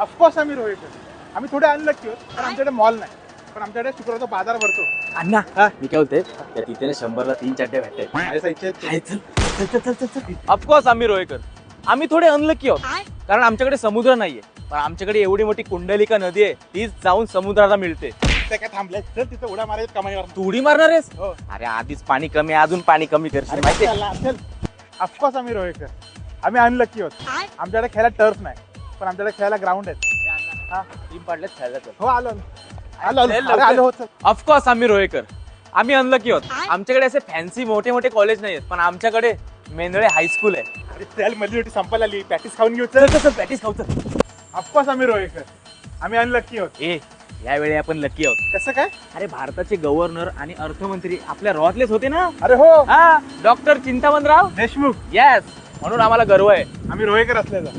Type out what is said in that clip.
Of course आम्ही रोहित. आम्ही थोडे अनलकी आहोत कारण आमच्याकडे मॉल नाही, पण आमच्याकडे शुक्रवारचा बाजार भरतो. अण्णा मी काय बोलते त्या तिथे ना 100ला 3 चड्ड्या भेटते. माझ्या इच्छेत ऑफकोर्स आम्ही रोहेकर. आम्ही थोडे अनलकी आहोत कारण आमच्याकडे समुद्र नाहीये, पण आमच्याकडे एवढी मोठी कुंडलिका नदी आहे, तीच जाऊन समुद्राला मिळते. ते काय थांबले चल तिथे उड्या मारायची कमाई करतो. तू उडी मारणार आहेस? हो. अरे आधीच पाणी कमी आहे, अजून पाणी कमी करशील माहिती आहे? ऑफकोर्स आम्ही रोहित. आम्ही अनलकी आहोत. आमच्याकडे खेळायला टर्फ नाही, पण आमच्याकडे खेळायला ग्राउंड आहेत. हा टीम पाडल्यात खेळायला तर. हो आलो आलो चल, अरे आलो हो चल. ऑफकोर्स आम्ही रोहेकर. आम्ही अनलकी आहोत. आमच्याकडे असे फॅन्सी मोठे मोठे कॉलेज नाही आहेत, पण आमच्याकडे मेंदळे हायस्कूल आहे. अरे चल मधली संपायला आली, प्रॅक्टिस खाऊन घेऊ चल. चल प्रॅक्टिस खाऊ चल. ऑफकोर्स आम्ही रोहित. आम्ही अनलकी आहोत. ए यावेळी आपण लकी आहोत. कसं काय? अरे भारताचे गव्हर्नर आणि अर्थमंत्री आपल्या रॉतलेच होते ना. अरे हो हा डॉक्टर चिंतामणराव देशमुख. येस, म्हणून आम्हाला गर्व आहे. आम्ही रोहेकर असलेलं.